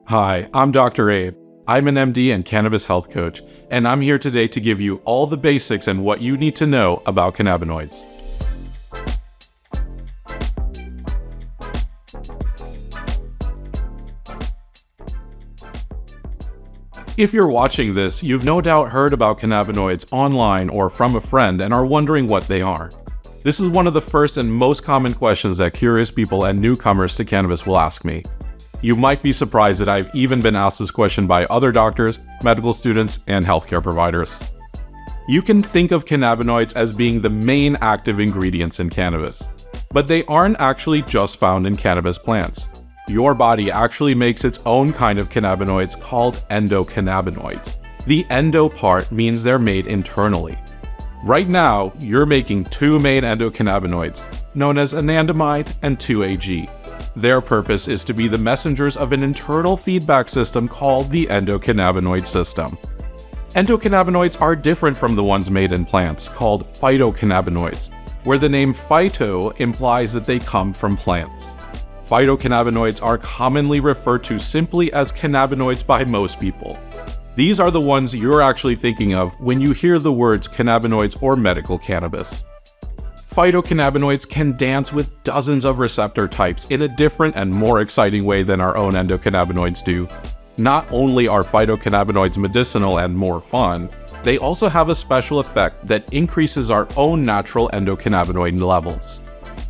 Hi, I'm Dr. Abe. I'm an MD and cannabis health coach, and I'm here today to give you all the basics and what you need to know about cannabinoids. If you're watching this, you've no doubt heard about cannabinoids online or from a friend and are wondering what they are. This is one of the first and most common questions that curious people and newcomers to cannabis will ask me. You might be surprised that I've even been asked this question by other doctors, medical students, and healthcare providers. You can think of cannabinoids as being the main active ingredients in cannabis, but they aren't actually just found in cannabis plants. Your body actually makes its own kind of cannabinoids called endocannabinoids. The endo part means they're made internally. Right now, you're making two main endocannabinoids, known as anandamide and 2-AG. Their purpose is to be the messengers of an internal feedback system called the endocannabinoid system. Endocannabinoids are different from the ones made in plants, called phytocannabinoids, where the name phyto implies that they come from plants. Phytocannabinoids are commonly referred to simply as cannabinoids by most people. These are the ones you're actually thinking of when you hear the words cannabinoids or medical cannabis. Phytocannabinoids can dance with dozens of receptor types in a different and more exciting way than our own endocannabinoids do. Not only are phytocannabinoids medicinal and more fun, they also have a special effect that increases our own natural endocannabinoid levels.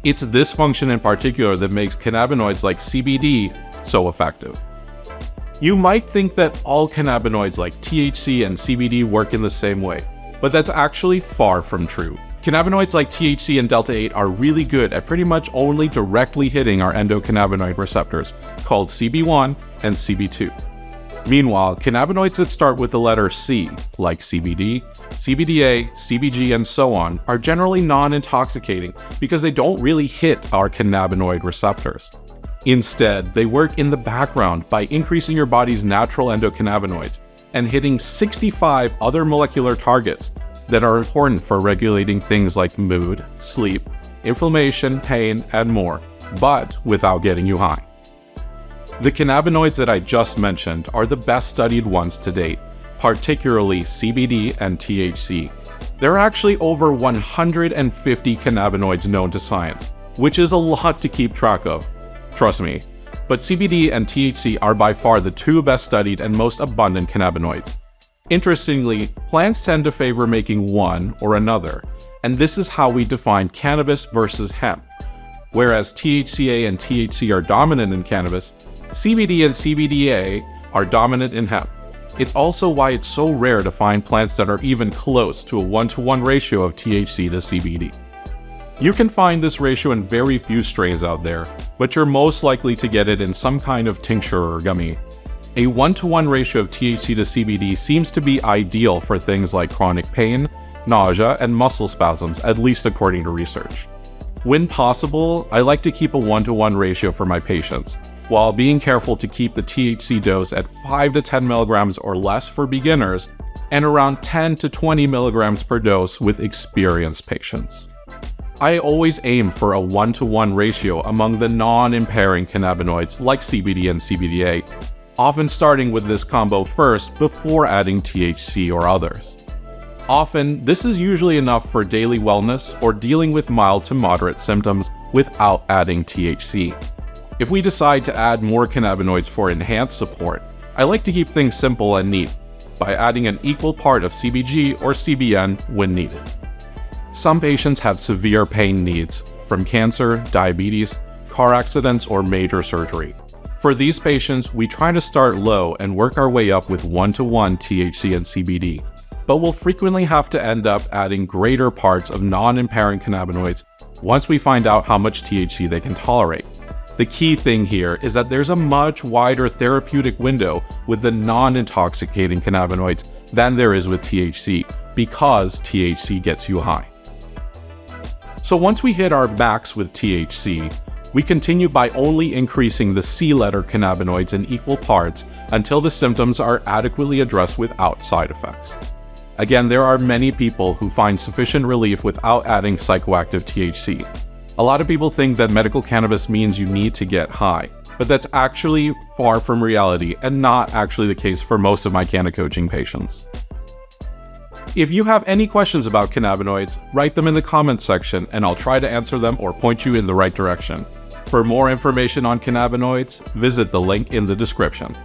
It's this function in particular that makes cannabinoids like CBD so effective. You might think that all cannabinoids like THC and CBD work in the same way, but that's actually far from true. Cannabinoids like THC and delta-8 are really good at pretty much only directly hitting our endocannabinoid receptors, called CB1 and CB2. Meanwhile, cannabinoids that start with the letter C, like CBD, CBDA, CBG, and so on, are generally non-intoxicating because they don't really hit our cannabinoid receptors. Instead, they work in the background by increasing your body's natural endocannabinoids and hitting 65 other molecular targets that are important for regulating things like mood, sleep, inflammation, pain, and more, but without getting you high. The cannabinoids that I just mentioned are the best studied ones to date, particularly CBD and THC. There are actually over 150 cannabinoids known to science, which is a lot to keep track of. Trust me. But CBD and THC are by far the two best studied and most abundant cannabinoids. Interestingly, plants tend to favor making one or another, and this is how we define cannabis versus hemp. Whereas THCA and THC are dominant in cannabis, CBD and CBDA are dominant in hemp. It's also why it's so rare to find plants that are even close to a 1-to-1 ratio of THC to CBD. You can find this ratio in very few strains out there, but you're most likely to get it in some kind of tincture or gummy. A 1-to-1 ratio of THC to CBD seems to be ideal for things like chronic pain, nausea, and muscle spasms, at least according to research. When possible, I like to keep a 1-to-1 ratio for my patients, while being careful to keep the THC dose at 5 to 10 milligrams or less for beginners, and around 10 to 20 milligrams per dose with experienced patients. I always aim for a 1-to-1 ratio among the non-impairing cannabinoids like CBD and CBDA, often starting with this combo first before adding THC or others. Often, this is usually enough for daily wellness or dealing with mild to moderate symptoms without adding THC. If we decide to add more cannabinoids for enhanced support, I like to keep things simple and neat by adding an equal part of CBG or CBN when needed. Some patients have severe pain needs, from cancer, diabetes, car accidents, or major surgery. For these patients, we try to start low and work our way up with 1-to-1 THC and CBD, but we'll frequently have to end up adding greater parts of non-impairing cannabinoids once we find out how much THC they can tolerate. The key thing here is that there's a much wider therapeutic window with the non-intoxicating cannabinoids than there is with THC, because THC gets you high. So once we hit our max with THC, we continue by only increasing the C-letter cannabinoids in equal parts until the symptoms are adequately addressed without side effects. Again, there are many people who find sufficient relief without adding psychoactive THC. A lot of people think that medical cannabis means you need to get high, but that's actually far from reality and not actually the case for most of my canna coaching patients. If you have any questions about cannabinoids, write them in the comments section and I'll try to answer them or point you in the right direction. For more information on cannabinoids, visit the link in the description.